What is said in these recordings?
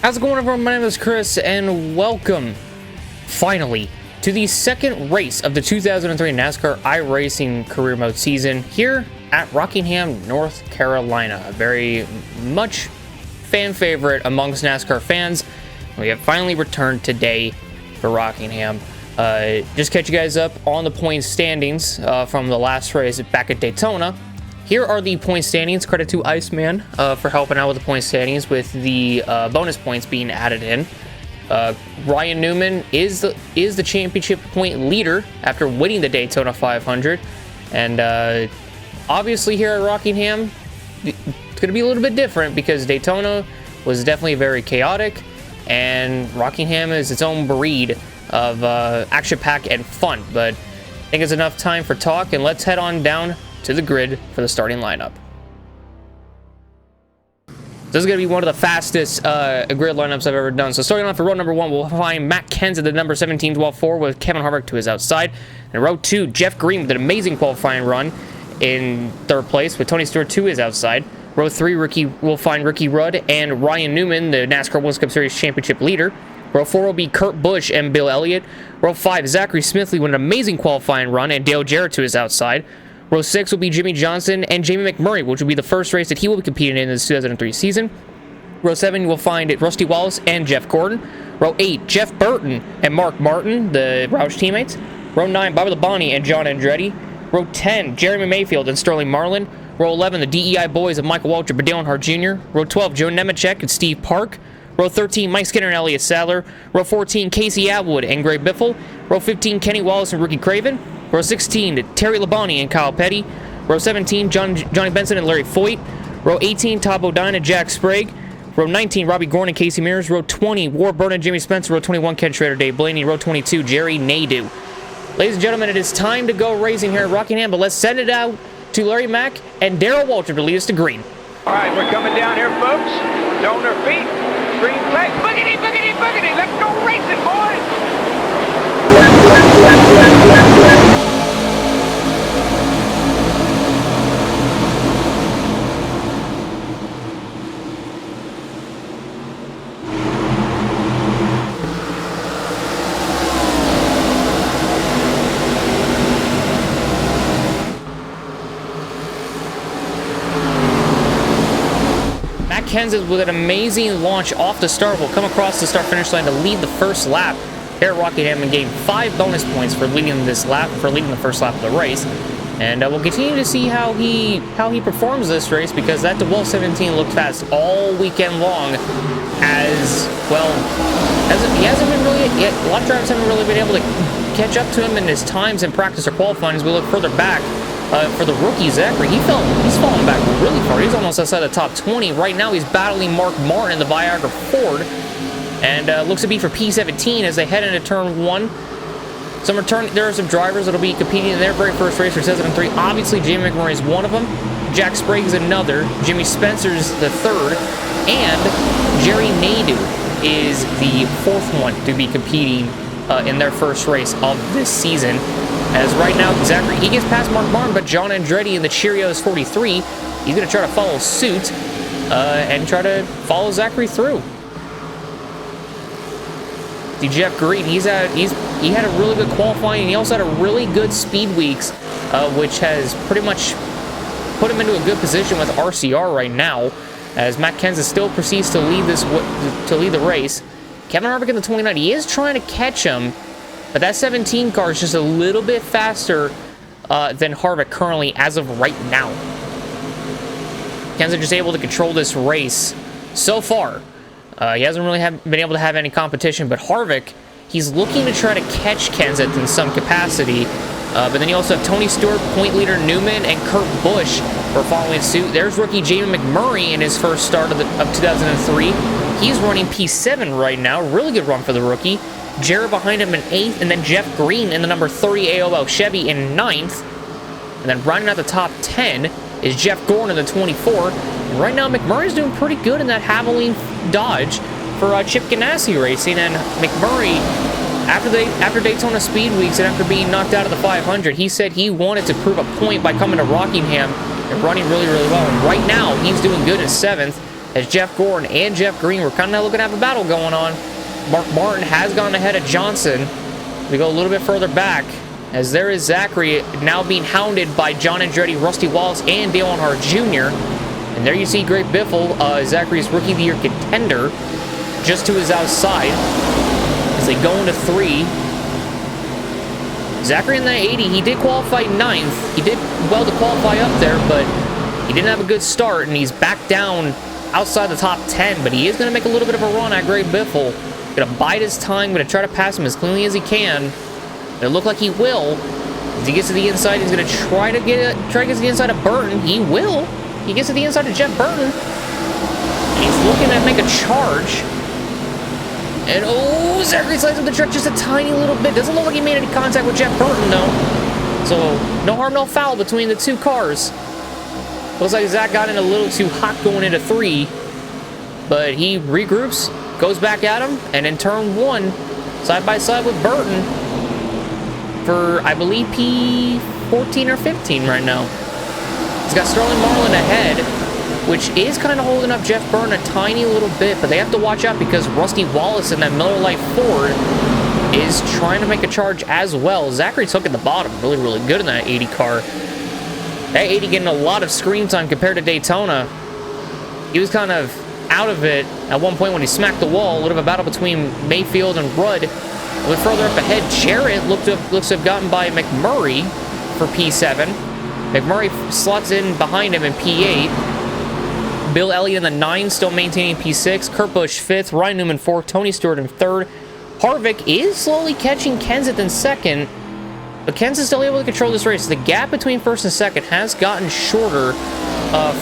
How's it going, everyone? My name is Chris, and welcome, finally, to the second race of the 2003 NASCAR iRacing Career Mode season here at Rockingham, North Carolina. A very much fan favorite amongst NASCAR fans. We have finally returned today for Rockingham. Just catch you guys up on the point standings from the last race back at Daytona. Here are the point standings. Credit to Iceman for helping out with the point standings with the bonus points being added in. Ryan Newman is the championship point leader after winning the Daytona 500. And obviously here at Rockingham, it's going to be a little bit different because Daytona was definitely very chaotic. And Rockingham is its own breed of action-packed and fun. But I think it's enough time for talk, and let's head on down to the grid for the starting lineup. This is going to be one of the fastest grid lineups I've ever done. So starting off for row number 1, we'll find Matt Kenseth at the number 17-12-4 with Kevin Harvick to his outside. And row 2, Jeff Green with an amazing qualifying run in third place with Tony Stewart to his outside. Row 3, we'll find Ricky Rudd and Ryan Newman, the NASCAR World Cup Series championship leader. Row 4 will be Kurt Busch and Bill Elliott. Row 5, Zachary Smithley with an amazing qualifying run and Dale Jarrett to his outside. Row 6 will be Jimmy Johnson and Jamie McMurray, which will be the first race that he will be competing in this 2003 season. Row 7, you will find Rusty Wallace and Jeff Gordon. Row 8, Jeff Burton and Mark Martin, the Roush teammates. Row 9, Bobby Labonte and John Andretti. Row 10, Jeremy Mayfield and Sterling Marlin. Row 11, the DEI boys of Michael Waltrip and Dale Earnhardt Jr. Row 12, Joe Nemechek and Steve Park. Row 13, Mike Skinner and Elliott Sadler. Row 14, Casey Atwood and Gray Biffle. Row 15, Kenny Wallace and Ricky Craven. Row 16, Terry Labonte and Kyle Petty. Row 17, Johnny Benson and Larry Foyt. Row 18, Todd Bodine and Jack Sprague. Row 19, Robbie Gorn and Casey Mears. Row 20, Ward Burton and Jimmy Spencer. Row 21, Ken Schrader, Dave Blaney. Row 22, Jerry Nadeau. Ladies and gentlemen, it is time to go racing here at Rockingham, but let's send it out to Larry Mack and Darrell Waltrip to lead us to green. All right, we're coming down here, folks. On their feet. Green flag. Boogity, boogity, boogity. Let's go racing, boys. Kenseth with an amazing launch off the start will come across the start-finish line to lead the first lap here at Rockingham and gain 5 bonus points for leading this lap, for leading the first lap of the race. And we'll continue to see how he performs this race, because that DeWalt 17 looked fast all weekend long. As well, he hasn't been really. A lot of drivers haven't really been able to catch up to him in his times in practice or qualifying. As we look further back. For the rookie, Zachary, he's fallen back really far. He's almost outside the top 20. Right now, he's battling Mark Martin in the Viagra Ford. And looks to be for P17 as they head into turn 1. There are some drivers that will be competing in their very first race for 2003. Obviously, Jamie McMurray is one of them. Jack Sprague is another. Jimmy Spencer's the third. And Jerry Nadeau is the fourth one to be competing in their first race of this season. As right now, Zachary, he gets past Mark Martin, but John Andretti in the Cheerios 43, he's going to try to follow suit and try to follow Zachary through. See, Jeff Green, he had a really good qualifying, and he also had a really good speed weeks, which has pretty much put him into a good position with RCR right now, as Matt Kenseth still proceeds to lead the race. Kevin Harvick in the 29, he is trying to catch him. But that 17 car is just a little bit faster than Harvick currently as of right now. Kenseth just able to control this race so far. He hasn't really been able to have any competition, but Harvick, he's looking to try to catch Kenseth in some capacity. But then you also have Tony Stewart, point leader Newman, and Kurt Busch are following suit. There's rookie Jamie McMurray in his first start of 2003. He's running P7 right now. Really good run for the rookie. Jarrett behind him in 8th, and then Jeff Green in the number 30 AOL Chevy in 9th. And then running out the top 10 is Jeff Gordon in the 24. And right now, McMurray's doing pretty good in that Havoline Dodge for Chip Ganassi Racing. And McMurray, after Daytona Speed Weeks and after being knocked out of the 500, he said he wanted to prove a point by coming to Rockingham and running really, really well. And right now, he's doing good in 7th. as Jeff Gordon and Jeff Green were kind of looking to have a battle going on. Mark Martin has gone ahead of Johnson. We go a little bit further back, as there is Zachary now being hounded by John Andretti, Rusty Wallace, and Dale Earnhardt Jr. And there you see Greg Biffle, Zachary's Rookie of the Year contender, just to his outside as they go into 3. Zachary in that 80, he did qualify 9th. He did well to qualify up there, but he didn't have a good start, and he's back down outside the top 10, but he is going to make a little bit of a run at Greg Biffle. Going to bide his time, going to try to pass him as cleanly as he can. It look like he will. As he gets to the inside, he's going to try to get to the inside of Burton. He will. He gets to the inside of Jeff Burton. He's looking to make a charge. And oh, Zachary slides with the truck just a tiny little bit. Doesn't look like he made any contact with Jeff Burton, though. So, no harm, no foul between the two cars. Looks like Zach got in a little too hot going into 3. But he regroups, goes back at him, and in turn 1, side by side with Burton for, I believe, P14 or 15 right now. He's got Sterling Marlin ahead, which is kind of holding up Jeff Burton a tiny little bit, but they have to watch out because Rusty Wallace in that Miller Lite Ford is trying to make a charge as well. Zachary took at the bottom, really, really good in that 80 car. That 80 getting a lot of screen time compared to Daytona. He was kind of out of it at one point when he smacked the wall. A little bit of a battle between Mayfield and Rudd. A little further up ahead, Jarrett looks to have gotten by McMurray for P7. McMurray slots in behind him in P8. Bill Elliott in the 9, still maintaining P6. Kurt Busch 5th. Ryan Newman 4th. Tony Stewart in 3rd. Harvick is slowly catching Kenseth in 2nd. But Kenseth's still able to control this race. The gap between 1st and 2nd has gotten shorter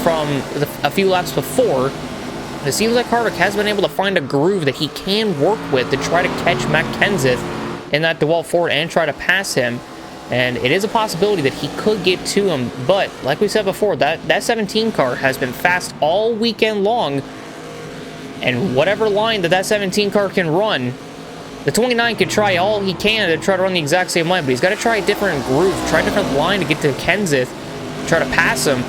from a few laps before. It seems like Harvick has been able to find a groove that he can work with to try to catch Matt Kenseth in that DeWalt Ford and try to pass him. And it is a possibility that he could get to him. But, like we said before, that 17 car has been fast all weekend long. And whatever line that 17 car can run, the 29 can try all he can to try to run the exact same line. But he's got to try a different groove, try a different line to get to Kenseth, try to pass him.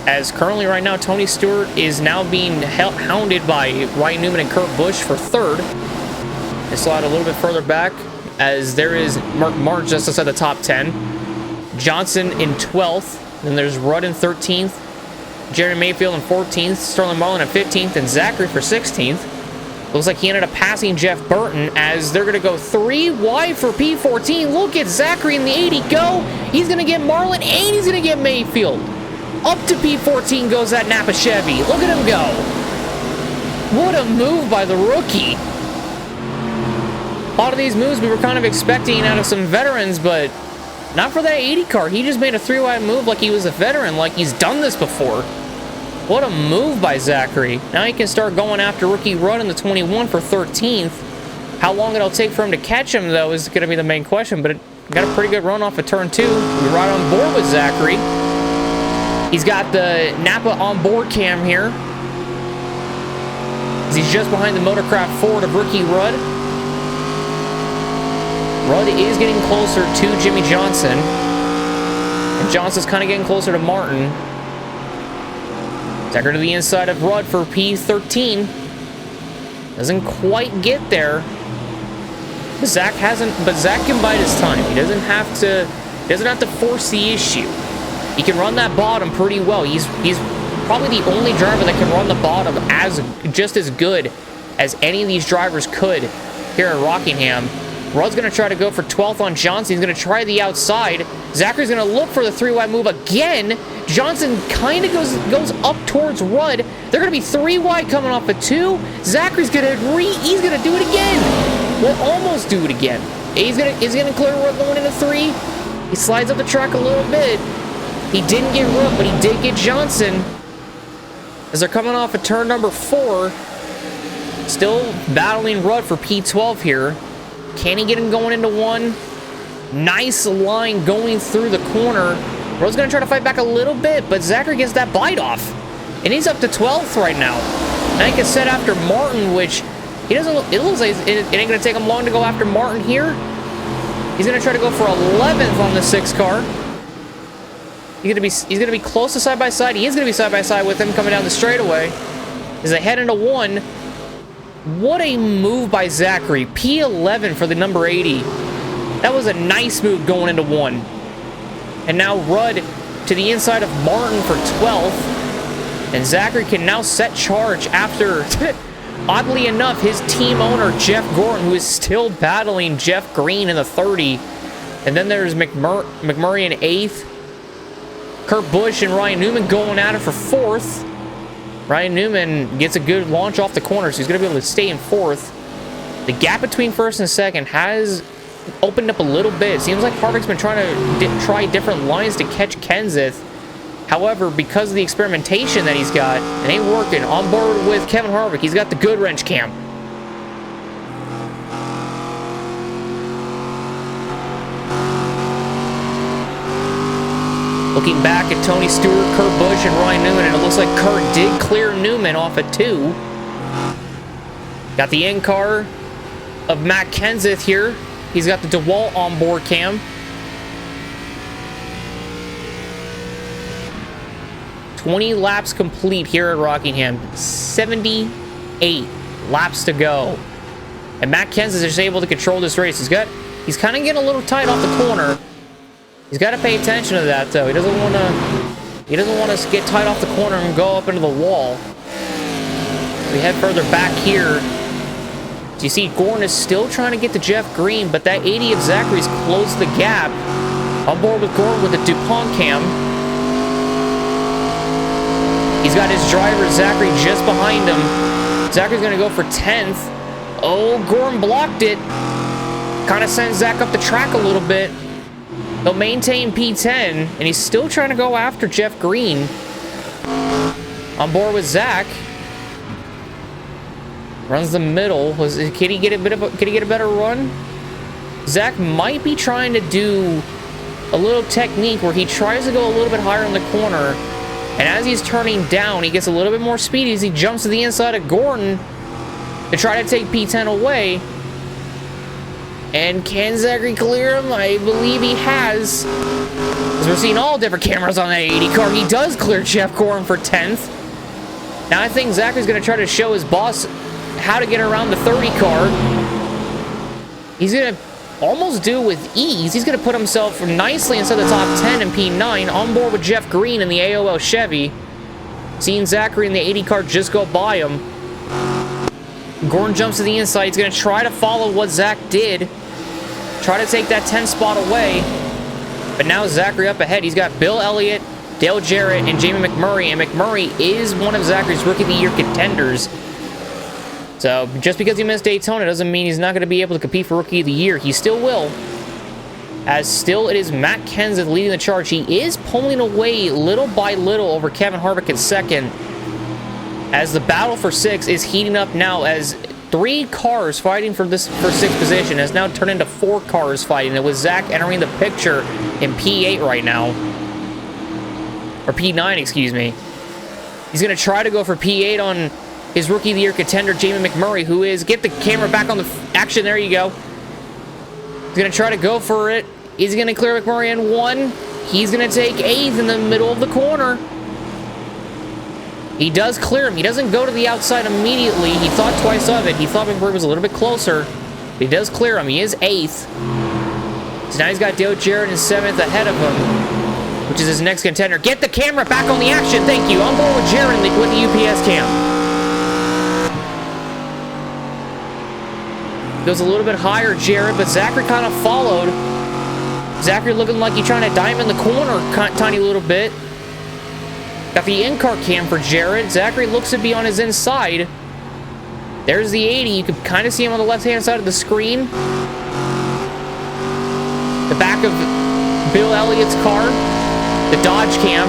As currently right now, Tony Stewart is now being hounded by Ryan Newman and Kurt Busch for 3rd. They slide a little bit further back, as there is Mark Martin just outside the top 10. Johnson in 12th. Then there's Rudd in 13th. Jerry Mayfield in 14th. Sterling Marlin in 15th. And Zachary for 16th. Looks like he ended up passing Jeff Burton, as they're going to go 3 wide for P14. Look at Zachary in the 80 go. He's going to get Marlin, and he's going to get Mayfield. Up to P14 goes that Napa Chevy. Look at him go. What a move by the rookie. A lot of these moves we were kind of expecting out of some veterans, but not for that 80 car. He just made a 3-wide move like he was a veteran, like he's done this before. What a move by Zachary. Now he can start going after rookie Rudd in the 21 for 13th. How long it'll take for him to catch him, though, is going to be the main question, but it got a pretty good run off of turn 2. We're right on board with Zachary. He's got the Napa on-board cam here. He's just behind the Motorcraft Ford of rookie Rudd. Rudd is getting closer to Jimmy Johnson. And Johnson's kind of getting closer to Martin. Zachary to the inside of Rudd for P13. Doesn't quite get there. But Zach can bide his time. He doesn't have to force the issue. He can run that bottom pretty well. He's probably the only driver that can run the bottom just as good as any of these drivers could here at Rockingham. Rudd's going to try to go for 12th on Johnson. He's going to try the outside. Zachary's going to look for the 3-wide move again. Johnson kind of goes up towards Rudd. They're going to be 3 wide coming off of 2. Zachary's going to he's going to do it again. Will almost do it again. He's going to clear Rudd going into 3. He slides up the track a little bit. He didn't get Rudd, but he did get Johnson. As they're coming off of turn number 4, still battling Rudd for P12 here. Can he get him going into 1? Nice line going through the corner. Rudd's going to try to fight back a little bit, but Zachary gets that bite off. And he's up to 12th right now. Now he can set after Martin, which he doesn't. It looks like it ain't going to take him long to go after Martin here. He's going to try to go for 11th on the 6 car. He's going to be close to side by side. He is going to be side by side with him coming down the straightaway. as they head into 1. What a move by Zachary. P11 for the number 80. That was a nice move going into 1. And now Rudd to the inside of Martin for 12th. And Zachary can now set charge after, oddly enough, his team owner, Jeff Gordon, who is still battling Jeff Green in the 30. And then there's McMurray in 8th. Kurt Busch and Ryan Newman going at it for 4th. Ryan Newman gets a good launch off the corner, so he's going to be able to stay in 4th. The gap between 1st and 2nd has opened up a little bit. It seems like Harvick's been trying to try different lines to catch Kenseth. However, because of the experimentation that he's got, it ain't working. On board with Kevin Harvick, he's got the good wrench cam. Looking back at Tony Stewart, Kurt Busch, and Ryan Newman, and it looks like Kurt did clear Newman off at 2. Got the in-car of Matt Kenseth here. He's got the DeWalt onboard cam. 20 laps complete here at Rockingham. 78 laps to go. And Matt Kenseth is just able to control this race. He's kind of getting a little tight off the corner. He's got to pay attention to that, though. He doesn't want to get tight off the corner and go up into the wall. We head further back here. So you see Gordon is still trying to get to Jeff Green, but that 80 of Zachary's closed the gap. On board with Gordon with the DuPont cam. He's got his driver, Zachary, just behind him. Zachary's going to go for 10th. Oh, Gordon blocked it. Kind of sent Zach up the track a little bit. He'll maintain P10, and he's still trying to go after Jeff Green. On board with Zach. Runs the middle. Can he get a better run? Zach might be trying to do a little technique where he tries to go a little bit higher in the corner. And as he's turning down, he gets a little bit more speed as he jumps to the inside of Gordon to try to take P10 away. And can Zachary clear him? I believe he has. As we're seeing all different cameras on that 80 car, he does clear Jeff Gordon for 10th. Now I think Zachary's going to try to show his boss how to get around the 30 car. He's going to almost do it with ease. He's going to put himself nicely inside the top 10 in P9, on board with Jeff Green in the AOL Chevy. Seeing Zachary in the 80 car just go by him. Gordon jumps to the inside. He's going to try to follow what Zach did. Try to take that 10 spot away. But now Zachary up ahead. He's got Bill Elliott, Dale Jarrett, and Jamie McMurray. And McMurray is one of Zachary's Rookie of the Year contenders. So just because he missed Daytona doesn't mean he's not going to be able to compete for Rookie of the Year. He still will. As still it is Matt Kenseth leading the charge. He is pulling away little by little over Kevin Harvick in 2nd. As the battle for 6 is heating up now, as 3 cars fighting for 6th position has now turned into 4 cars fighting. It was Zach entering the picture in P8 right now. Or P9, excuse me. He's going to try to go for P8 on his Rookie of the Year contender, Jamie McMurray, who is... Get the camera back on the action. There you go. He's going to try to go for it. He's going to clear McMurray in 1. He's going to take 8th in the middle of the corner. He does clear him. He doesn't go to the outside immediately. He thought twice of it. He thought McMurray was a little bit closer. But he does clear him. He is 8th. So now he's got Dale Jarrett in 7th ahead of him, which is his next contender. Get the camera back on the action. Thank you. On board with Jarrett with the UPS cam. Goes a little bit higher, Jarrett, but Zachary kind of followed. Zachary looking like he's trying to dime in the corner tiny little bit. Got the in-car cam for Jarrett. Zachary looks to be on his inside. There's the 80. You can kind of see him on the left-hand side of the screen. The back of Bill Elliott's car. The Dodge cam.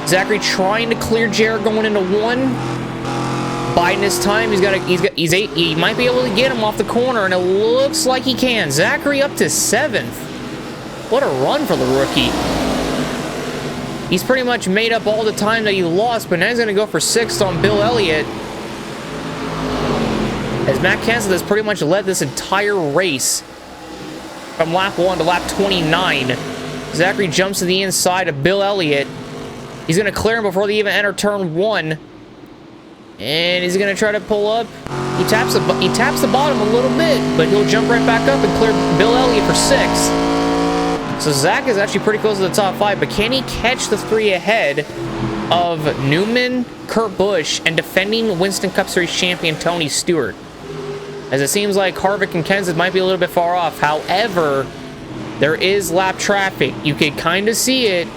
Zachary trying to clear Jarrett going into 1. Biding his time. He might be able to get him off the corner, and it looks like he can. Zachary up to 7th. What a run for the rookie. He's pretty much made up all the time that he lost, but now he's going to go for 6th on Bill Elliott. As Matt Kenseth has pretty much led this entire race from lap 1 to lap 29. Zachary jumps to the inside of Bill Elliott. He's going to clear him before they even enter turn 1. And he's going to try to pull up. He taps the bottom a little bit, but he'll jump right back up and clear Bill Elliott for 6. So Zach is actually pretty close to the top 5, but can he catch the 3 ahead of Newman, Kurt Busch, and defending Winston Cup Series champion Tony Stewart? As it seems like Harvick and Kenseth might be a little bit far off. However, there is lap traffic. You can kind of see it.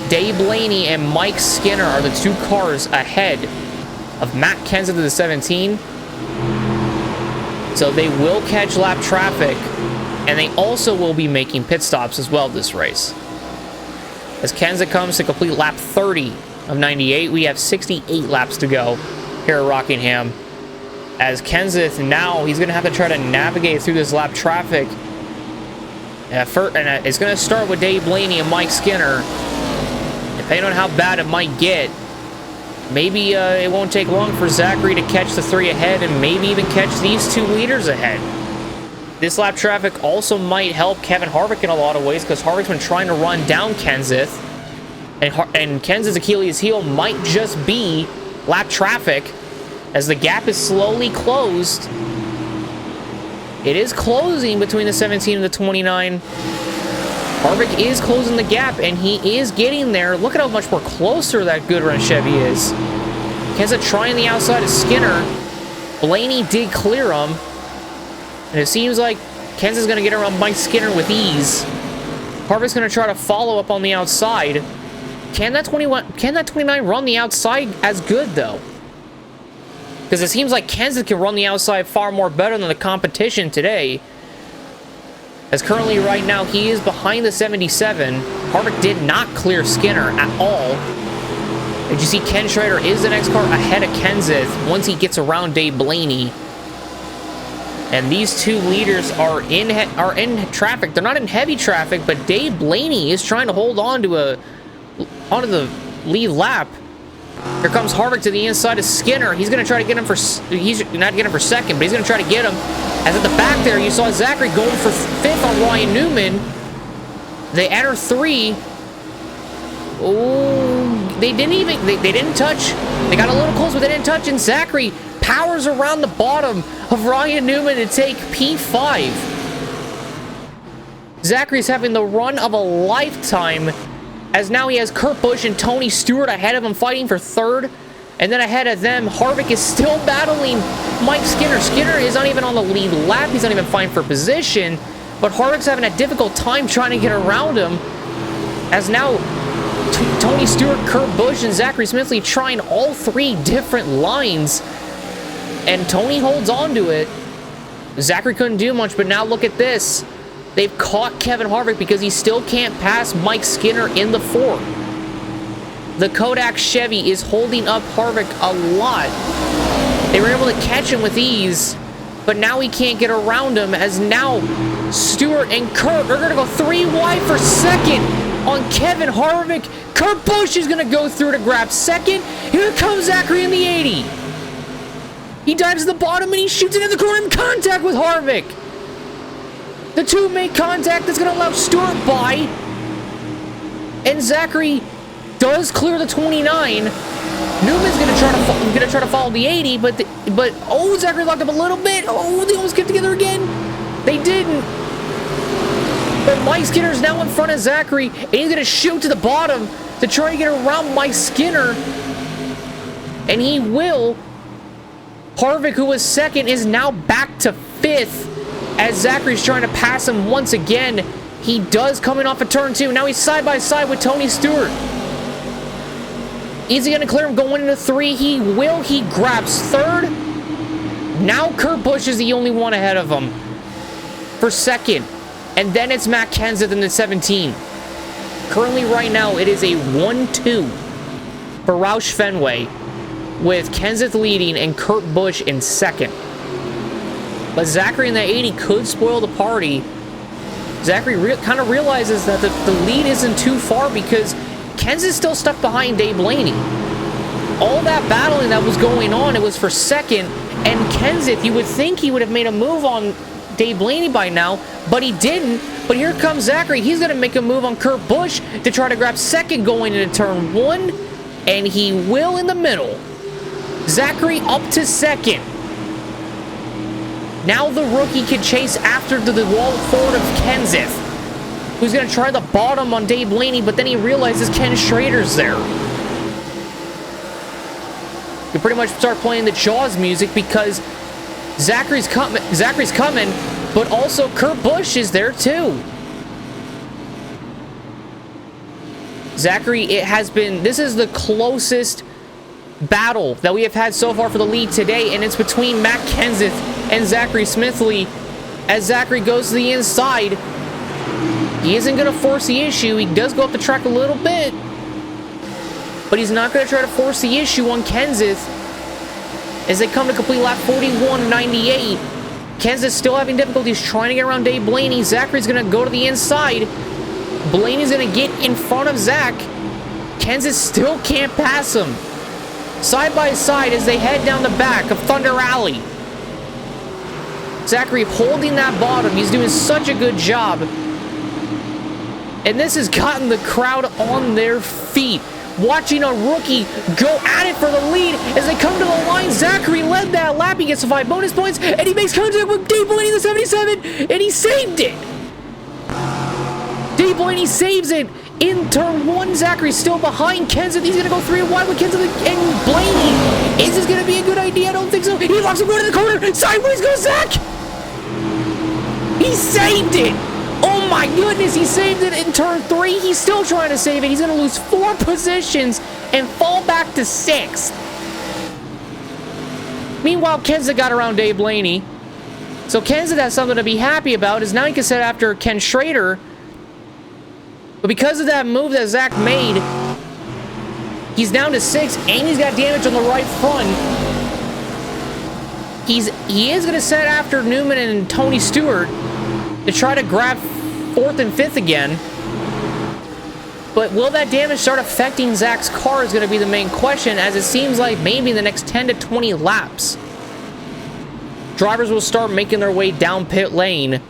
Dave Blaney and Mike Skinner are the 2 cars ahead of Matt Kenseth of the 17. So they will catch lap traffic, and they also will be making pit stops as well this race. As Kenseth comes to complete lap 30 of 98, we have 68 laps to go here at Rockingham. As Kenseth now, he's going to have to try to navigate through this lap traffic. And it's going to start with Dave Blaney and Mike Skinner. Depending on how bad it might get, maybe it won't take long for Zachary to catch the 3 ahead and maybe even catch these 2 leaders ahead. This lap traffic also might help Kevin Harvick in a lot of ways, because Harvick's been trying to run down Kenseth. And Kenseth's Achilles heel might just be lap traffic, as the gap is slowly closed. It is closing between the 17 and the 29. Harvick is closing the gap, and he is getting there. Look at how much more closer that good run Chevy is. Kenseth trying the outside of Skinner. Blaney did clear him. And it seems like Kenseth's going to get around Mike Skinner with ease. Harvick's going to try to follow up on the outside. Can that 29 run the outside as good, though? Because it seems like Kenseth can run the outside far more better than the competition today. As currently right now, he is behind the 77. Harvick did not clear Skinner at all. As you see, Ken Schrader is the next car ahead of Kenseth once he gets around Dave Blaney. And these 2 leaders are in traffic. They're not in heavy traffic, but Dave Blaney is trying to hold on to onto the lead lap. Here comes Harvick to the inside of Skinner. He's going to try to get him for... He's not get him for second, but he's going to try to get him. As at the back there, you saw Zachary going for 5th on Ryan Newman. They enter 3. Oh, they didn't touch. They got a little close, but they didn't touch. And Zachary powers around the bottom of Ryan Newman to take P5. Zachary's having the run of a lifetime, as now he has Kurt Busch and Tony Stewart ahead of him fighting for 3rd. And then ahead of them, Harvick is still battling Mike Skinner. Skinner is not even on the lead lap. He's not even fighting for position. But Harvick's having a difficult time trying to get around him. As now, Tony Stewart, Kurt Busch, and Zachary Smithley trying all 3 different lines. And Tony holds on to it. Zachary couldn't do much, but now look at this. They've caught Kevin Harvick because he still can't pass Mike Skinner in the 4. The Kodak Chevy is holding up Harvick a lot. They were able to catch him with ease, but now he can't get around him, as now Stewart and Kurt are going to go 3 wide for 2nd on Kevin Harvick. Kurt Busch is going to go through to grab 2nd. Here comes Zachary in the 80. He dives to the bottom and he shoots it in the corner in contact with Harvick. The 2 make contact. That's going to allow Stewart by. And Zachary does clear the 29. Newman's going to try to follow the 80, but oh, Zachary locked up a little bit. Oh, they almost get together again. They didn't. But Mike Skinner is now in front of Zachary, and he's going to shoot to the bottom to try to get around Mike Skinner. And he will. Harvick, who was 2nd, is now back to 5th as Zachary's trying to pass him once again. He does coming off of turn 2. Now he's side by side with Tony Stewart. Is he going to clear him going into 3? He will. He grabs 3rd. Now Kurt Busch is the only one ahead of him for 2nd. And then it's Matt Kenseth in the 17. Currently, right now, it is a 1-2 for Roush Fenway, with Kenseth leading and Kurt Busch in 2nd. But Zachary in the 80 could spoil the party. Zachary kind of realizes that the lead isn't too far because Kenseth's still stuck behind Dave Blaney. All that battling that was going on, it was for 2nd. And Kenseth, you would think he would have made a move on Dave Blaney by now, but he didn't. But here comes Zachary. He's going to make a move on Kurt Busch to try to grab second going into turn 1, and he will in the middle. Zachary up to second. Now the rookie can chase after the wall forward of Kenseth, who's going to try the bottom on Dave Blaney, but then he realizes Ken Schrader's there. You pretty much start playing the Jaws music because Zachary's coming, but also Kurt Busch is there too. Zachary, this is the closest battle that we have had so far for the lead today, and it's between Matt Kenseth and Zachary Smithley. As Zachary goes to the inside, he isn't going to force the issue. He does go up the track a little bit, but he's not going to try to force the issue on Kenseth as they come to complete lap 41.98. Kenseth still having difficulties trying to get around Dave Blaney. Zachary's going to go to the inside. Blaney's going to get in front of Zach. Kenseth still can't pass him. Side by side as they head down the back of Thunder Alley. Zachary holding that bottom. He's doing such a good job. And this has gotten the crowd on their feet. Watching a rookie go at it for the lead as they come to the line. Zachary led that lap. He gets the 5 bonus points, and he makes contact with Dave Blaney in the 77, and he saved it. Dave Blaney saves it in turn 1. Zachary still behind Kenseth. He's going to go 3 wide with Kenseth and Blaney. Is this going to be a good idea? I don't think so. He locks him going to the corner. Sideways goes Zach. He saved it. Oh my goodness, he saved it in turn 3. He's still trying to save it. He's going to lose 4 positions and fall back to 6th. Meanwhile, Kenseth got around Dave Blaney. So Kenseth has something to be happy about, as now he can set after Ken Schrader. But because of that move that Zach made, he's down to 6, and he's got damage on the right front. He is going to set after Newman and Tony Stewart to try to grab 4th and 5th again. But will that damage start affecting Zach's car is going to be the main question, as it seems like maybe in the next 10 to 20 laps, drivers will start making their way down pit lane.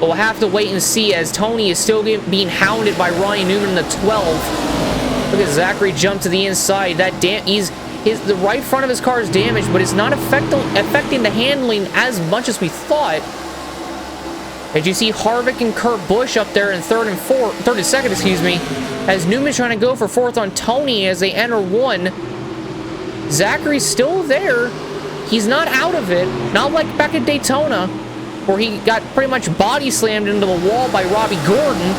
But we'll have to wait and see, as Tony is still being hounded by Ryan Newman in the 12. Look at Zachary jump to the inside. The right front of his car is damaged, but it's not affecting the handling as much as we thought. As you see Harvick and Kurt Busch up there in third and second, as Newman's trying to go for 4th on Tony as they enter 1. Zachary's still there. He's not out of it. Not like back at Daytona, where he got pretty much body slammed into the wall by Robbie Gordon.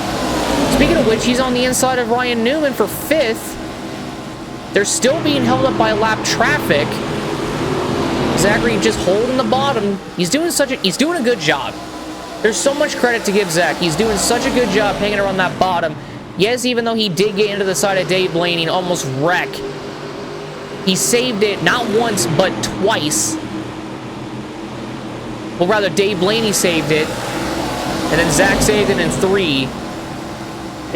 Speaking of which, he's on the inside of Ryan Newman for 5th. They're still being held up by lap traffic. Zachary just holding the bottom. He's doing a good job. There's so much credit to give Zach. He's doing such a good job hanging around that bottom. Yes, even though he did get into the side of Dave Blaney and almost wreck, he saved it not once, but twice. Well, rather, Dave Blaney saved it, and then Zach saved it in 3.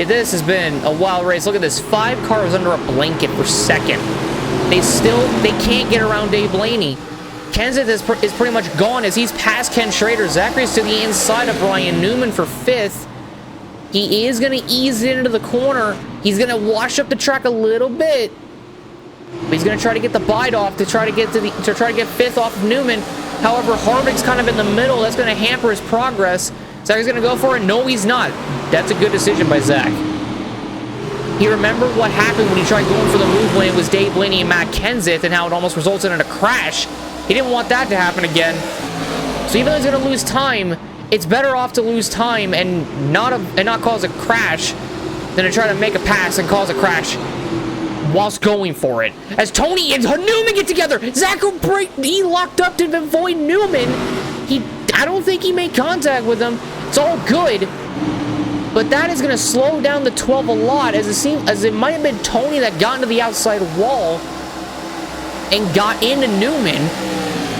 This has been a wild race. Look at this. 5 cars under a blanket for second. They can't get around Dave Blaney. Kenseth is pretty much gone as he's past Ken Schrader. Zachary's to the inside of Ryan Newman for 5th. He is going to ease it into the corner. He's going to wash up the track a little bit. But he's going to try to get the bite off to try to get 5th off of Newman. However, Harvick's kind of in the middle. That's going to hamper his progress. Zach's going to go for it. No, he's not. That's a good decision by Zach. He remembered what happened when he tried going for the move lane with Dave Blaney and Matt Kenseth and how it almost resulted in a crash. He didn't want that to happen again. So even though he's going to lose time, it's better off to lose time and not cause a crash than to try to make a pass and cause a crash whilst going for it. As Tony and Newman get together, Zach will break. He locked up to avoid Newman. I don't think he made contact with him. It's all good. But that is going to slow down the 12 a lot, as it might have been Tony that got into the outside wall and got into Newman.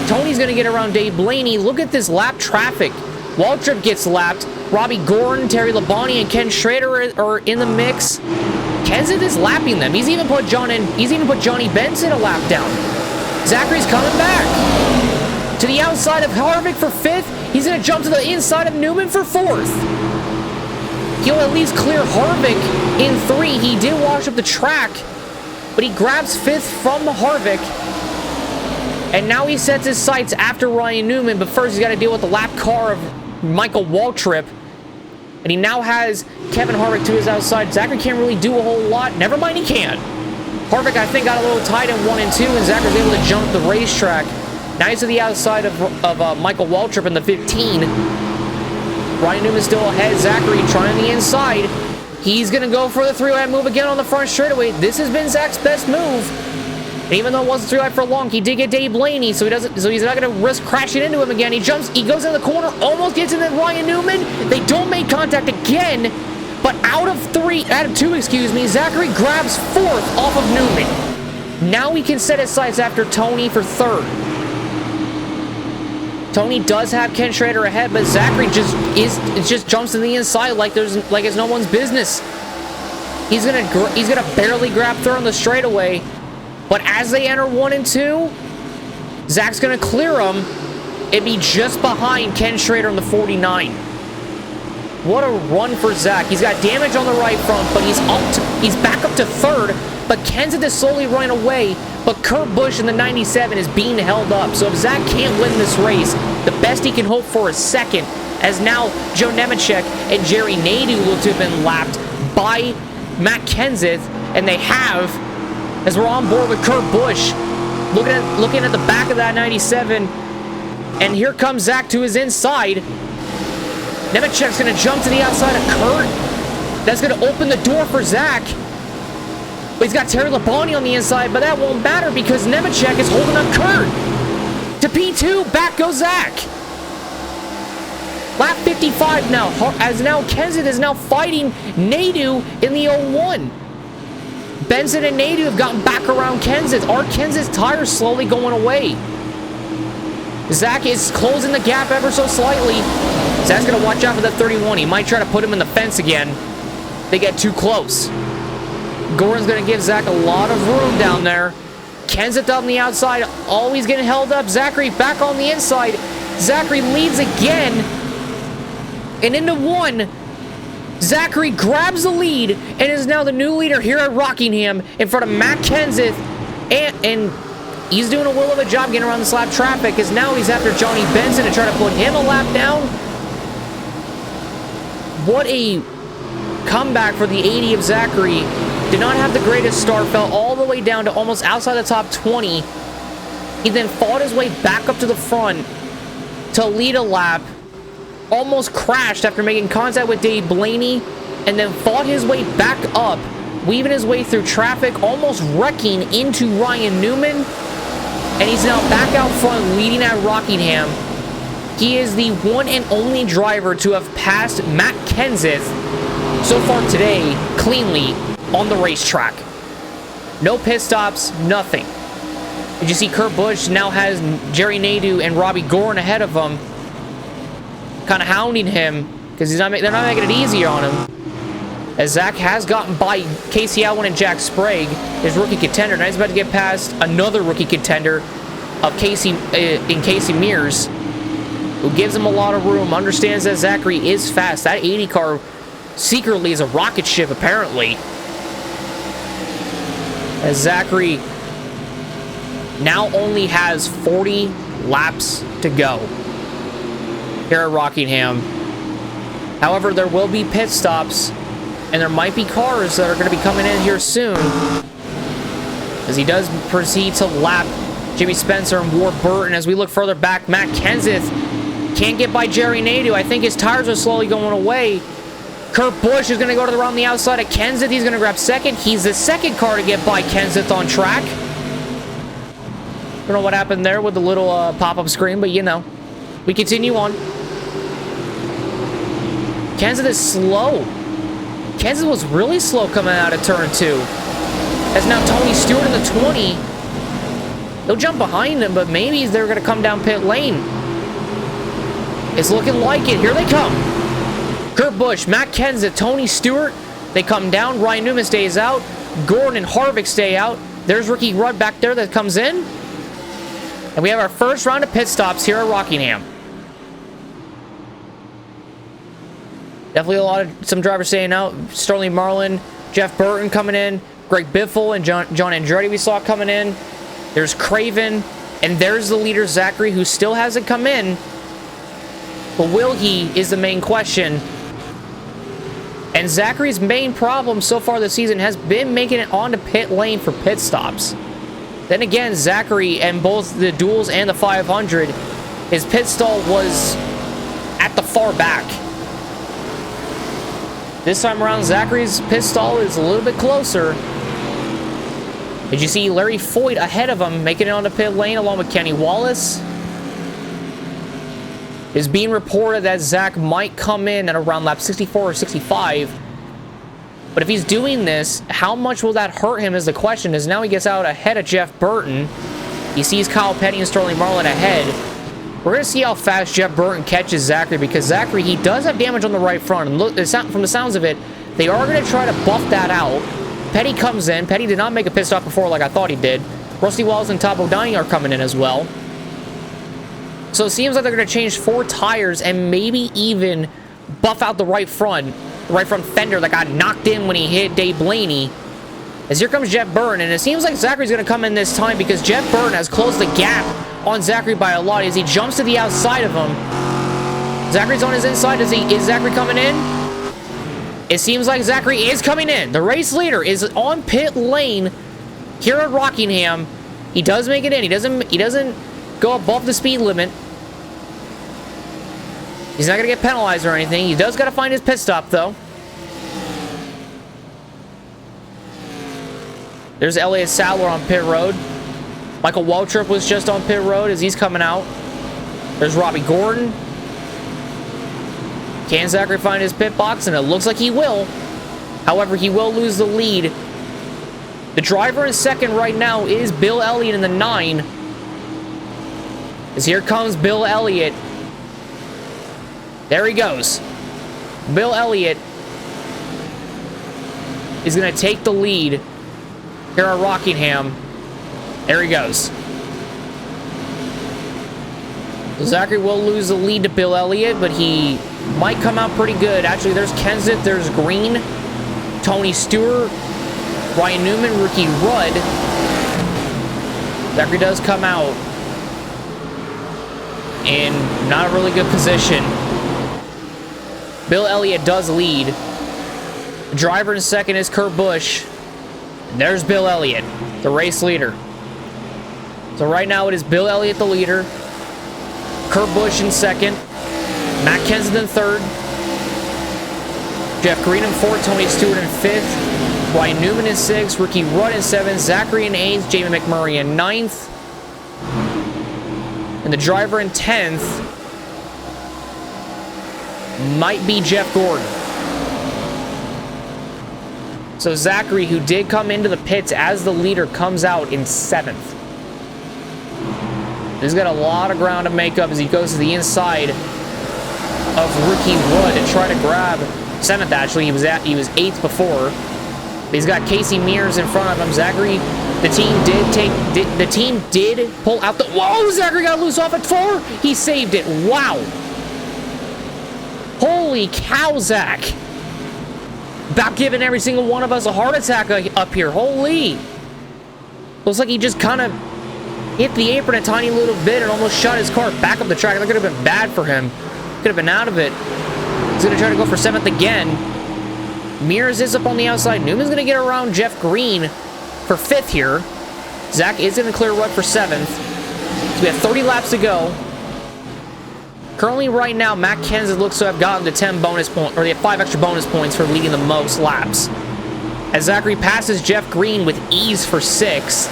Tony's going to get around Dave Blaney. Look at this lap traffic. Waltrip gets lapped. Robbie Gordon, Terry Labonte, and Ken Schrader are in the mix. Kenseth is lapping them. He's even put Johnny Benson a lap down. Zachary's coming back. to the outside of Harvick for 5th. He's going to jump to the inside of Newman for 4th. He'll at least clear Harvick in 3. He did wash up the track, but he grabs 5th from Harvick. And now he sets his sights after Ryan Newman, but first he's got to deal with the lap car of Michael Waltrip. And he now has Kevin Harvick to his outside. Zachary can't really do a whole lot. Never mind, he can. Harvick, I think, got a little tight in 1 and 2, and Zachary's able to jump the racetrack. Now he's to the outside of Michael Waltrip in the 15. Ryan Newman still ahead. Zachary trying the inside. He's going to go for the 3-wide move again on the front straightaway. This has been Zach's best move. And even though it wasn't 3-wide for long, he did get Dave Blaney, so he's not going to risk crashing into him again. He jumps, he goes in the corner, almost gets into Ryan Newman. They don't make contact again, but out of 2, excuse me, Zachary grabs 4th off of Newman. Now he can set his sights after Tony for 3rd. Tony does have Ken Schrader ahead, but Zachary just jumps to the inside like it's no one's business. He's gonna barely grab 3rd on the straightaway, but as they enter 1 and 2, Zach's gonna clear him. It'd be just behind Ken Schrader on the 49. What a run for Zach. He's got damage on the right front, but he's back up to 3rd. But Kenseth is slowly running away, but Kurt Busch in the 97 is being held up. So if Zach can't win this race, the best he can hope for is 2nd, as now Joe Nemechek and Jerry Nadeau look to have been lapped by Matt Kenseth, and they have, as we're on board with Kurt Busch, looking at the back of that 97, and here comes Zach to his inside. Nemechek's going to jump to the outside of Kurt. That's going to open the door for Zach. But he's got Terry Labonte on the inside, but that won't matter because Nemechek is holding up Kurt. To P2, back goes Zach. Lap 55 now, as now Kenseth is now fighting Nadeau in the 01. Benson and Nadeau have gotten back around Kenseth. Are Kenseth's tires slowly going away? Zach is closing the gap ever so slightly. Zach's going to watch out for that 31. He might try to put him in the fence again. They get too close. Gordon's going to give Zach a lot of room down there. Kenseth on the outside, always getting held up. Zachary back on the inside. Zachary leads again. And into 1. Zachary grabs the lead and is now the new leader here at Rockingham in front of Matt Kenseth. And he's doing a will of a job getting around the lap traffic, as now he's after Johnny Benson to try to put him a lap down. What a comeback for the 80 of Zachary. Did not have the greatest start, fell all the way down to almost outside the top 20. He then fought his way back up to the front to lead a lap. Almost crashed after making contact with Dave Blaney, and then fought his way back up, weaving his way through traffic, almost wrecking into Ryan Newman. And he's now back out front, leading at Rockingham. He is the one and only driver to have passed Matt Kenseth so far today, cleanly, on the racetrack. No pit stops, nothing. Did you see Kurt Busch now has Jerry Nadeau and Robbie Gorin ahead of him, kind of hounding him because they're not making it easier on him. As Zach has gotten by Casey Alwyn and Jack Sprague, his rookie contender. Now he's about to get past another rookie contender of Casey Mears, who gives him a lot of room, understands that Zachary is fast. That 80 car secretly is a rocket ship, apparently. As Zachary now only has 40 laps to go here at Rockingham. However, there will be pit stops, and there might be cars that are going to be coming in here soon, as he does proceed to lap Jimmy Spencer and Ward Burton. As we look further back, Matt Kenseth can't get by Jerry Nadeau. I think his tires are slowly going away. Kurt Busch is going to go around the outside of Kenseth. He's going to grab 2nd. He's the 2nd car to get by Kenseth on track. Don't know what happened there with the little pop-up screen, but you know. We continue on. Kenseth is slow. Kenseth was really slow coming out of turn 2. As now Tony Stewart in the 20. He'll jump behind him, but maybe they're going to come down pit lane. It's looking like it. Here they come. Kurt Busch, Matt Kenseth, Tony Stewart. They come down. Ryan Newman stays out. Gordon and Harvick stay out. There's Ricky Rudd back there that comes in. And we have our first round of pit stops here at Rockingham. Definitely some drivers staying out. Sterling Marlin, Jeff Burton coming in. Greg Biffle and John Andretti we saw coming in. There's Craven. And there's the leader, Zachary, who still hasn't come in. But will he is the main question. And Zachary's main problem so far this season has been making it onto pit lane for pit stops. Then again, Zachary and both the duels and the 500, his pit stall was at the far back. This time around, Zachary's pit stall is a little bit closer. Did you see Larry Foyt ahead of him, making it onto pit lane along with Kenny Wallace? It's being reported that Zach might come in at around lap 64 or 65. But if he's doing this, how much will that hurt him is the question, as now he gets out ahead of Jeff Burton. He sees Kyle Petty and Sterling Marlin ahead. We're going to see how fast Jeff Burton catches Zachary, because Zachary, he does have damage on the right front. And look, from the sounds of it, they are going to try to buff that out. Petty comes in. Petty did not make a pit stop before like I thought he did. Rusty Wallace and Topo Donnie are coming in as well. So it seems like they're going to change 4 tires and maybe even buff out the right front fender that got knocked in when he hit Dave Blaney. As here comes Jeff Burton, and it seems like Zachary's going to come in this time because Jeff Burton has closed the gap on Zachary by a lot as he jumps to the outside of him. Zachary's on his inside. Is Zachary coming in? It seems like Zachary is coming in. The race leader is on pit lane here at Rockingham. He does make it in. He doesn't go above the speed limit. He's not going to get penalized or anything. He does got to find his pit stop, though. There's Elliott Sadler on pit road. Michael Waltrip was just on pit road as he's coming out. There's Robbie Gordon. Can Zachary find his pit box? And it looks like he will. However, he will lose the lead. The driver in second right now is Bill Elliott in the 9. As here comes Bill Elliott. There he goes. Bill Elliott is going to take the lead here at Rockingham. There he goes. So Zachary will lose the lead to Bill Elliott, but he might come out pretty good. Actually, there's Kenseth, there's Green, Tony Stewart, Ryan Newman, Ricky Rudd. Zachary does come out in not a really good position. Bill Elliott does lead. The driver in second is Kurt Busch. And there's Bill Elliott, the race leader. So right now it is Bill Elliott the leader. Kurt Busch in second. Matt Kenseth in third. Jeff Green in fourth. Tony Stewart in fifth. Ryan Newman in sixth. Ricky Rudd in seventh. Zachary in eighth. Jamie McMurray in ninth. And the driver in 10th might be Jeff Gordon. So Zachary, who did come into the pits as the leader, comes out in 7th. He's got a lot of ground to make up as he goes to the inside of Ricky Rudd to try to grab 7th. Actually, he was 8th before. But he's got Casey Mears in front of him. Zachary, the team did pull out the. Whoa! Zachary got loose off at 4. He saved it. Wow. Holy cow, Zach. About giving every single one of us a heart attack up here. Holy. Looks like he just kind of hit the apron a tiny little bit and almost shot his car back up the track. That could have been bad for him. Could have been out of it. He's going to try to go for 7th again. Mears is up on the outside. Newman's going to get around Jeff Green for 5th here. Zach is going to clear Rudd for 7th. So we have 30 laps to go. Currently, right now, Matt Kenseth looks to have gotten the 10 bonus points, or the 5 extra bonus points for leading the most laps. As Zachary passes Jeff Green with ease for 6th.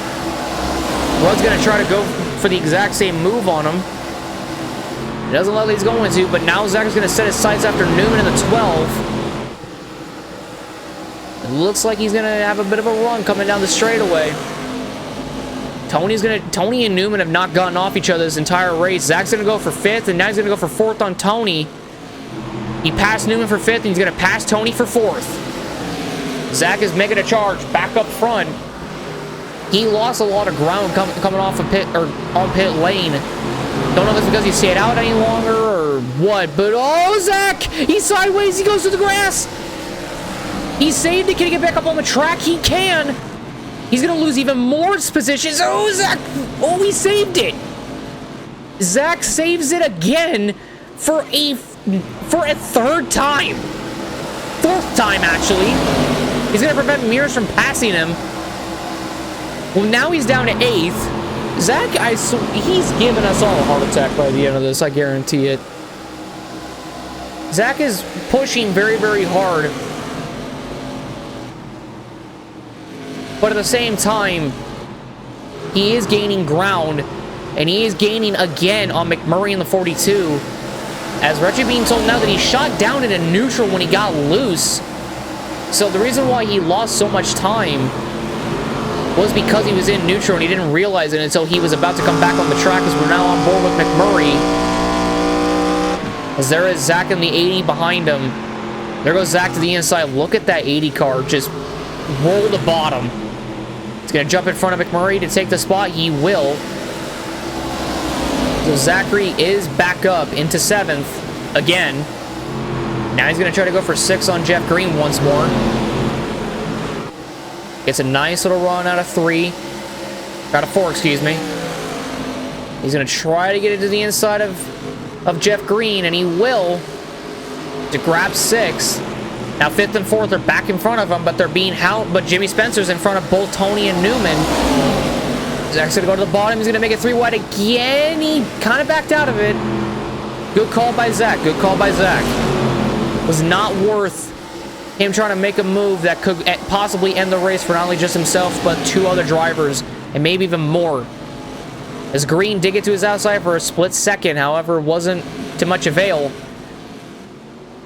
Rudd's going to try to go for the exact same move on him. He doesn't look like he's going to, but now Zachary's going to set his sights after Newman in the 12. It looks like he's going to have a bit of a run coming down the straightaway. Tony and Newman have not gotten off each other this entire race. Zach's going to go for 5th, and now he's going to go for 4th on Tony. He passed Newman for 5th, and he's going to pass Tony for 4th. Zach is making a charge back up front. he lost a lot of ground coming off of pit or on pit lane. Don't know if it's because he stayed out any longer or what, but oh, Zach! He's sideways, he goes to the grass! He saved it, can he get back up on the track? He can! He's gonna lose even more positions. Oh, Zach! Oh, he saved it! Zach saves it again for a third time. Fourth time, actually. He's gonna prevent Mears from passing him. Well, now he's down to 8th. Zach, he's giving us all a heart attack by the end of this, I guarantee it. Zach is pushing very, very hard. But at the same time, he is gaining ground, and he is gaining again on McMurray in the 42. As Reggie being told now that he shot down into neutral when he got loose. So the reason why he lost so much time was because he was in neutral and he didn't realize it until he was about to come back on the track, as we're now on board with McMurray. As there is Zach in the 80 behind him. There goes Zach to the inside. Look at that 80 car just roll the bottom. He's going to jump in front of McMurray to take the spot. He will. So Zachary is back up into 7th again. Now he's going to try to go for 6 on Jeff Green once more. Gets a nice little run out of 3. Out of 4, excuse me. He's going to try to get it to the inside of Jeff Green, and he will. To grab 6. Now 5th and 4th are back in front of him, but they're being hounded. But Jimmy Spencer's in front of both Tony and Newman. Zach's going to go to the bottom. He's going to make it 3 wide again. He kind of backed out of it. Good call by Zach. Good call by Zach. Was not worth him trying to make a move that could possibly end the race for not only just himself, but 2 other drivers, and maybe even more. As Green did get to his outside for a split second, however, wasn't to much avail.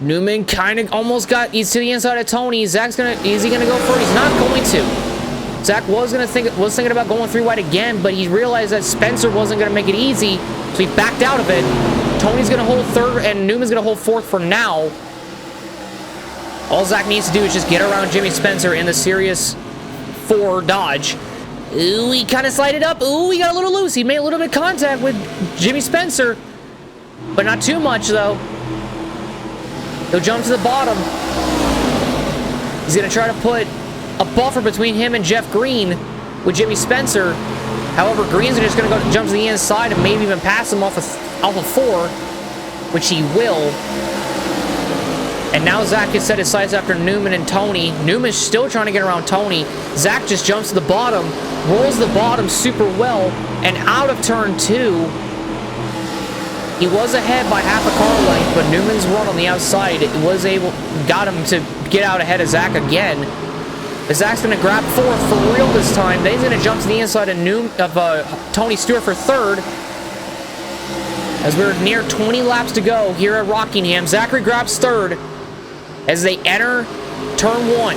Newman kind of almost he's to the inside of Tony. Is he gonna go for it? He's not going to. Zach was thinking about going 3 wide again, but he realized that Spencer wasn't gonna make it easy, so he backed out of it. Tony's gonna hold 3rd, and Newman's gonna hold 4th for now. All Zach needs to do is just get around Jimmy Spencer in the Sirius 4 Dodge. Ooh, he kind of slided up. Ooh, he got a little loose. He made a little bit of contact with Jimmy Spencer, but not too much, though. He'll jump to the bottom. He's going to try to put a buffer between him and Jeff Green with Jimmy Spencer. However, Green's just going to go jump to the inside and maybe even pass him off of 4, which he will. And now Zach has set his sights after Newman and Tony. Newman's still trying to get around Tony. Zach just jumps to the bottom, rolls the bottom super well, and out of turn 2. He was ahead by half a car length, but Newman's run on the outside got him to get out ahead of Zach again. But Zach's going to grab 4th for real this time. Then he's going to jump to the inside of Tony Stewart for 3rd. As we're near 20 laps to go here at Rockingham, Zachary grabs 3rd as they enter turn 1.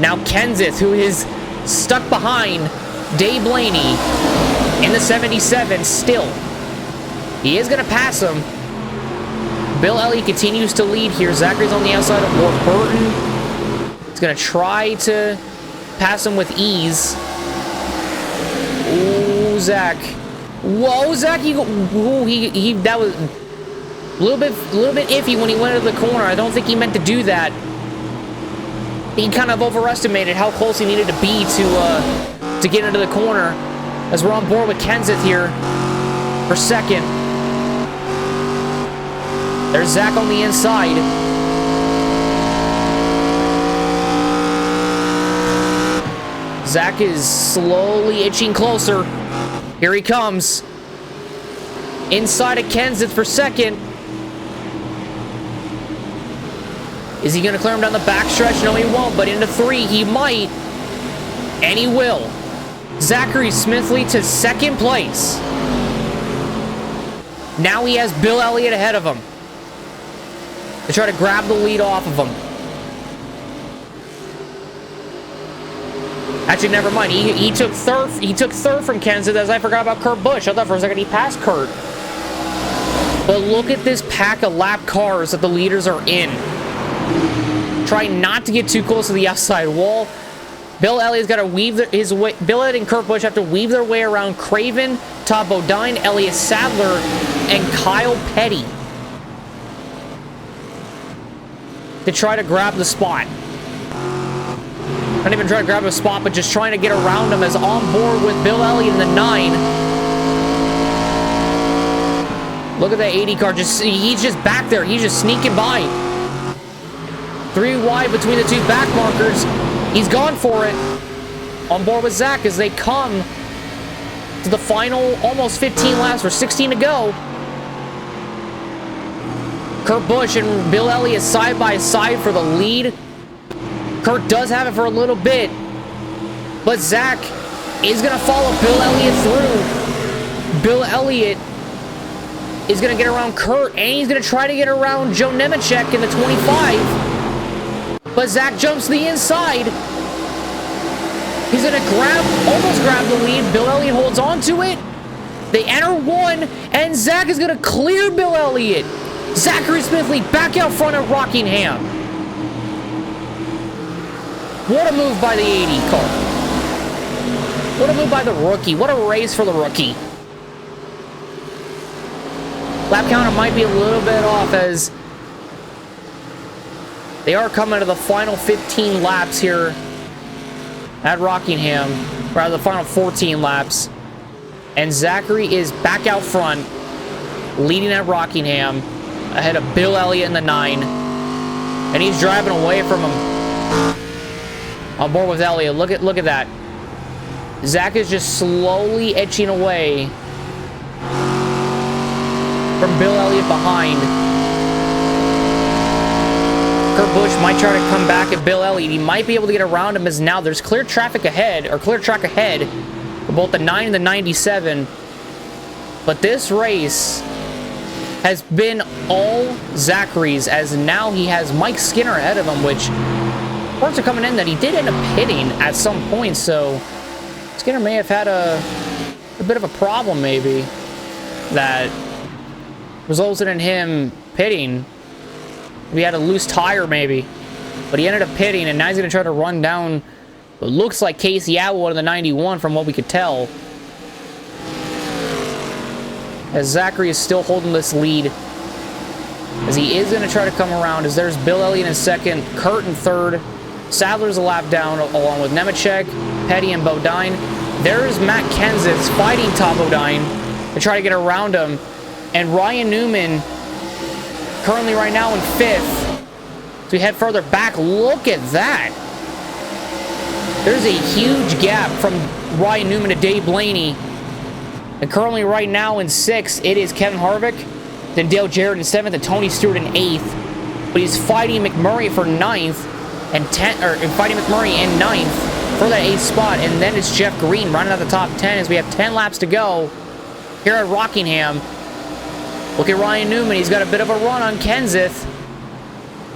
Now Kenseth, who is stuck behind Dave Blaney in the 77 still. He is going to pass him. Bill Elliott continues to lead here. Zachary's on the outside of Ward Burton. He's going to try to pass him with ease. Ooh, Zach. Whoa, Zach, that was a little bit iffy when he went into the corner. I don't think he meant to do that. He kind of overestimated how close he needed to be to get into the corner. As we're on board with Kenseth here for 2nd. There's Zach on the inside. Zach is slowly inching closer. Here he comes. Inside of Kenseth for 2nd. Is he going to clear him down the backstretch? No, he won't, but into 3 he might. And he will. Zachary Smithley to 2nd place. Now he has Bill Elliott ahead of him to try to grab the lead off of him. Actually, never mind. He took third. He took 3rd from Kenseth, as I forgot about Kurt Busch. I thought for a second he passed Kurt. But look at this pack of lap cars that the leaders are in. Try not to get too close to the outside wall. Bill Elliott's got to weave his way. Bill Elliott and Kurt Busch have to weave their way around Craven, Todd Bodine, Elliott Sadler, and Kyle Petty to try to grab the spot. Not even trying to grab a spot, but just trying to get around him as on board with Bill Elliott in the 9. Look at that 80 car. He's just back there. He's just sneaking by. 3 wide between the 2 back markers. He's gone for it. On board with Zach as they come to the final almost 15 laps or 16 to go. Kurt Busch and Bill Elliott side by side for the lead. Kurt does have it for a little bit, but Zach is going to follow Bill Elliott through. Bill Elliott is going to get around Kurt, and he's going to try to get around Joe Nemechek in the 25. But Zach jumps to the inside. He's going to almost grab the lead. Bill Elliott holds on to it. They enter 1, and Zach is going to clear Bill Elliott. Zachary Smithley back out front at Rockingham. What a move by the 80 car. What a move by the rookie. What a race for the rookie. Lap counter might be a little bit off as they are coming to the final 15 laps here at Rockingham. Rather, the final 14 laps. And Zachary is back out front, leading at Rockingham, ahead of Bill Elliott in the 9. And he's driving away from him. On board with Elliott. Look at that. Zach is just slowly edging away from Bill Elliott behind. Kurt Busch might try to come back at Bill Elliott. He might be able to get around him as now there's clear traffic ahead, or clear track ahead for both the 9 and the 97. But this race has been all Zachary's, as now he has Mike Skinner ahead of him, which reports are coming in that he did end up pitting at some point, so Skinner may have had a bit of a problem, maybe, that resulted in him pitting. He had a loose tire, maybe, but he ended up pitting, and now he's going to try to run down what looks like Casey Atwood in the 91 from what we could tell, as Zachary is still holding this lead, as he is going to try to come around, as there's Bill Elliott in second, Kurt in third, Sadler's a lap down along with Nemechek, Petty, and Bodine. There's Matt Kenseth fighting Todd Bodine to try to get around him. And Ryan Newman currently right now in 5th. So we head further back. Look at that. There's a huge gap from Ryan Newman to Dave Blaney. And currently right now in 6th, it is Kevin Harvick, then Dale Jarrett in 7th, and Tony Stewart in 8th. But he's fighting McMurray for 9th. And fighting McMurray in 9th for that 8th spot. And then it's Jeff Green running at the top 10 as we have 10 laps to go here at Rockingham. Look at Ryan Newman. He's got a bit of a run on Kenseth.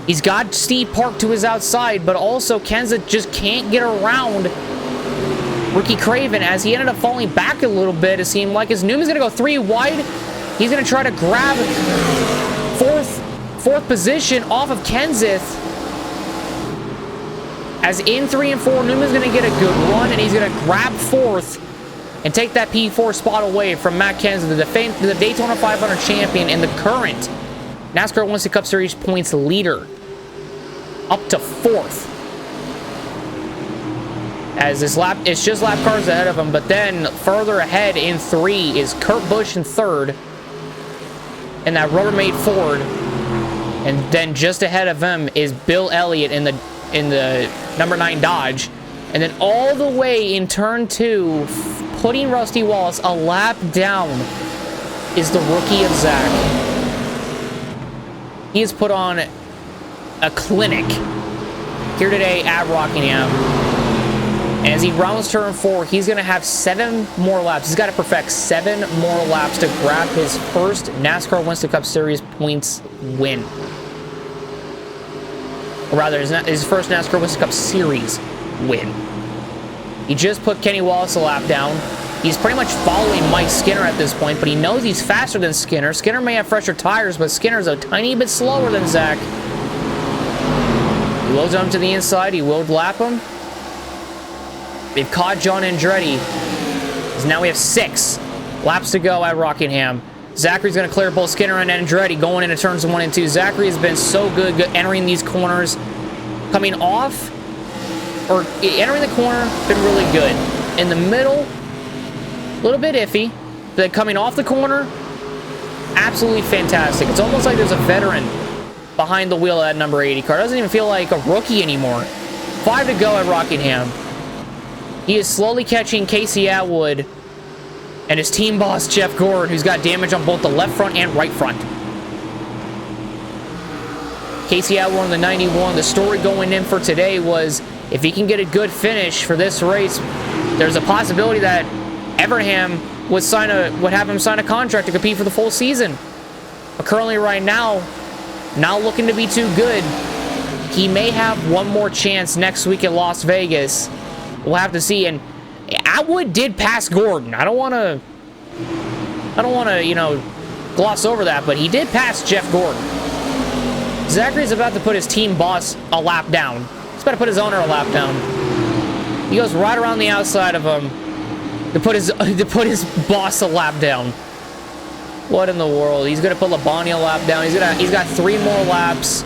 He's got Steve Park to his outside, but also Kenseth just can't get around Ricky Craven as he ended up falling back a little bit, it seemed like, as Newman's going to go 3 wide. He's going to try to grab fourth position off of Kenseth. As in 3 and 4, Newman's going to get a good run, and he's going to grab 4th and take that P4 spot away from Matt Kenseth, the Daytona 500 champion and the current NASCAR Winston Cup Series points leader, up to 4th. As this lap, it's just lap cars ahead of him, but then further ahead in 3 is Kurt Busch in 3rd, and that Rubbermaid Ford, and then just ahead of him is Bill Elliott in the number 9 Dodge. And then all the way in turn 2, putting Rusty Wallace a lap down, is the rookie of Zach. He has put on a clinic here today at Rockingham. And as he rounds turn 4, he's going to have 7 more laps. He's got to perfect 7 more laps to grab his first NASCAR Winston Cup Series points win. Or rather, his first NASCAR Winston Cup Series win. He just put Kenny Wallace a lap down. He's pretty much following Mike Skinner at this point, but he knows he's faster than Skinner. Skinner may have fresher tires, but Skinner's a tiny bit slower than Zach. He loads him to the inside. He will lap him. They've caught John Andretti. So now we have 6 laps to go at Rockingham. Zachary's going to clear both Skinner and Andretti going into turns 1 and 2. Zachary has been so good entering these corners. Coming off, or entering the corner, been really good. In the middle, a little bit iffy. But coming off the corner, absolutely fantastic. It's almost like there's a veteran behind the wheel of that number 80 car. It doesn't even feel like a rookie anymore. 5 to go at Rockingham. He is slowly catching Casey Atwood and his team boss, Jeff Gordon, who's got damage on both the left front and right front. Casey Atwood on the 91. The story going in for today was if he can get a good finish for this race, there's a possibility that Evernham would have him sign a contract to compete for the full season. But currently right now, not looking to be too good. He may have one more chance next week at Las Vegas. We'll have to see. And Atwood did pass Gordon. I don't want to, gloss over that, but he did pass Jeff Gordon. Zachary's about to put his team boss a lap down. He's about to put his owner a lap down. He goes right around the outside of him to put his boss a lap down. What in the world? He's gonna put Labonte a lap down. He's got 3 more laps.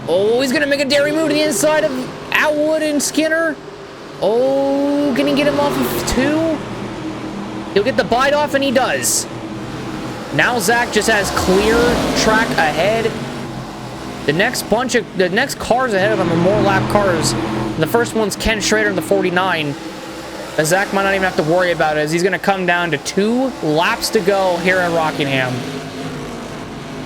Oh, he's gonna make a daring move to the inside of Atwood and Skinner. Oh, can he get him off of 2? He'll get the bite off, and he does. Now Zach just has clear track ahead. The next cars ahead of him are more lap cars. The first one's Ken Schrader in the 49. But Zach might not even have to worry about it, as he's going to come down to 2 laps to go here at Rockingham.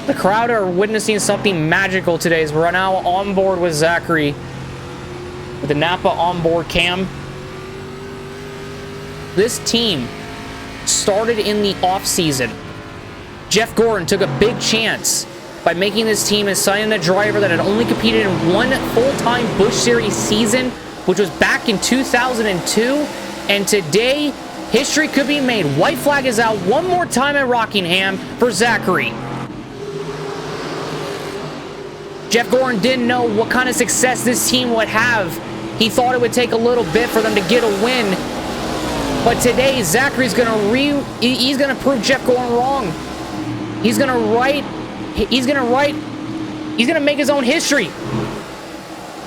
The crowd are witnessing something magical today as we're now on board with Zachary with the Napa onboard cam. This team started in the off-season. Jeff Gordon took a big chance by making this team and signing a driver that had only competed in 1 full-time Busch Series season, which was back in 2002. And today, history could be made. White flag is out one more time at Rockingham for Zachary. Jeff Gordon didn't know what kind of success this team would have. He thought it would take a little bit for them to get a win. But today, Zachary's gonna prove Jeff Gordon wrong. He's gonna make his own history.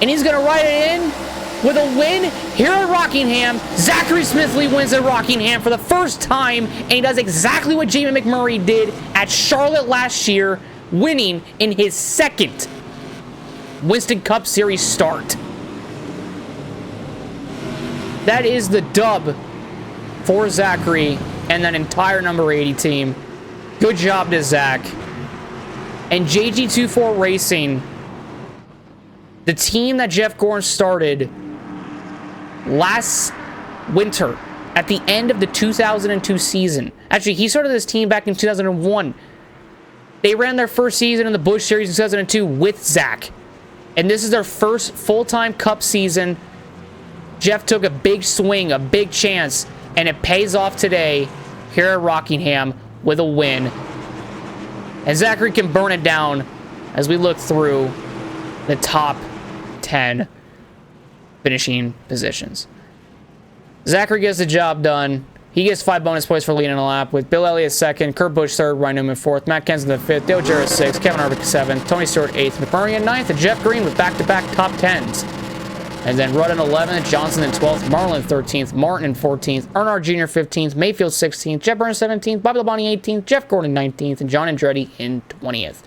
And he's gonna write it in with a win here at Rockingham. Zachary Smithley wins at Rockingham for the first time, and he does exactly what Jamie McMurray did at Charlotte last year, winning in his 2nd Winston Cup Series start. That is the dub for Zachary and that entire number 80 team. Good job to Zach. And JG24 Racing, the team that Jeff Gordon started last winter at the end of the 2002 season. Actually, he started this team back in 2001. They ran their first season in the Busch Series in 2002 with Zach. And this is their first full-time Cup season. Jeff took a big swing, a big chance, and it pays off today here at Rockingham with a win. And Zachary can burn it down as we look through the top 10 finishing positions. Zachary gets the job done. He gets 5 bonus points for leading a lap, with Bill Elliott 2nd, Kurt Busch 3rd, Ryan Newman 4th, Matt Kenseth 5th, Dale Jarrett 6th, Kevin Harvick 7th, Tony Stewart 8th, McMurray in 9th, and Jeff Green with back-to-back top 10s. And then Rudd in 11th, Johnson in 12th, Marlin 13th, Martin in 14th, Earnhardt Jr. 15th, Mayfield 16th, Jeff Burns 17th, Bobby Labonte 18th, Jeff Gordon 19th, and John Andretti in 20th.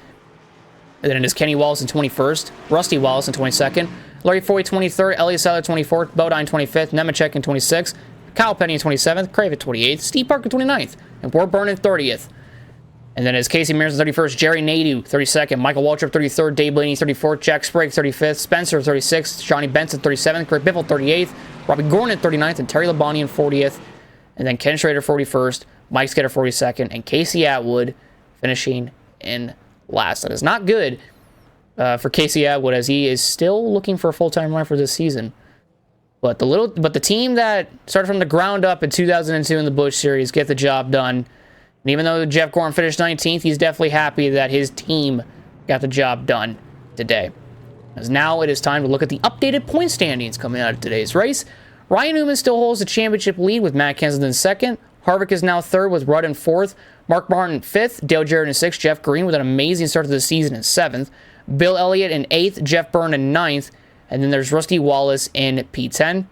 And then it is Kenny Wallace in 21st, Rusty Wallace in 22nd, Larry Foy 23rd, Elliott Sadler 24th, Bodine 25th, Nemechek in 26th, Kyle Petty in 27th, Crave at 28th, Steve Parker 29th, and Ward Byrne in 30th. And then it's Casey Mears in 31st, Jerry Nadeau 32nd, Michael Waltrip 33rd, Dave Blaney 34th, Jack Sprague 35th, Spencer 36th, Johnny Benson 37th, Greg Biffle 38th, Robbie Gordon at 39th, and Terry Labonte in 40th. And then Ken Schrader 41st, Mike Sketter 42nd, and Casey Atwood finishing in last. That is not good for Casey Atwood, as he is still looking for a full-time run for this season. But the team that started from the ground up in 2002 in the Busch Series get the job done. And even though Jeff Gordon finished 19th, he's definitely happy that his team got the job done today. As now it is time to look at the updated point standings coming out of today's race. Ryan Newman still holds the championship lead with Matt Kenseth in second. Harvick is now third with Rudd in fourth. Mark Martin in fifth. Dale Jarrett in sixth. Jeff Green with an amazing start to the season in seventh. Bill Elliott in eighth. Jeff Byrne in ninth. And then there's Rusty Wallace in P10.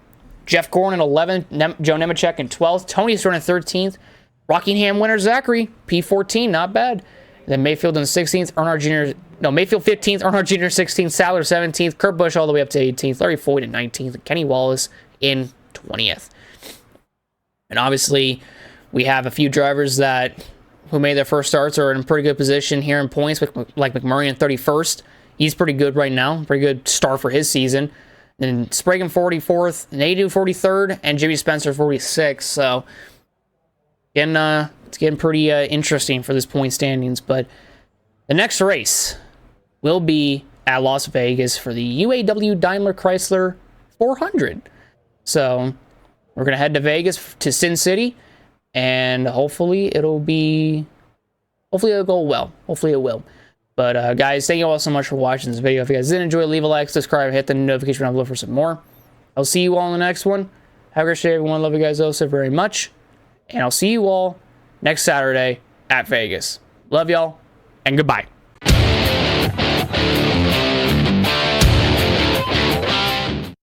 Jeff Gordon in 11th. Joe Nemechek in 12th. Tony Stewart in 13th. Rockingham winner Zachary, P14, not bad. Then Mayfield in 16th. Mayfield 15th. Earnhardt Jr. 16th. Sadler 17th. Kurt Busch all the way up to 18th. Larry Floyd in 19th. And Kenny Wallace in 20th. And obviously, we have a few drivers who made their first starts are in pretty good position here in points, like McMurray in 31st. He's pretty good right now. Pretty good start for his season. And Sprague 44th, Nadu 43rd, and Jimmy Spencer 46th. So, again, it's getting pretty interesting for this point standings. But the next race will be at Las Vegas for the UAW Daimler Chrysler 400. So, we're going to head to Vegas to Sin City. And hopefully it'll go well. Hopefully it will. But guys, thank you all so much for watching this video. If you guys did enjoy, leave a like, subscribe, hit the notification bell below for some more. I'll see you all in the next one. Have a great day, everyone. Love you guys all so very much. And I'll see you all next Saturday at Vegas. Love y'all, and goodbye.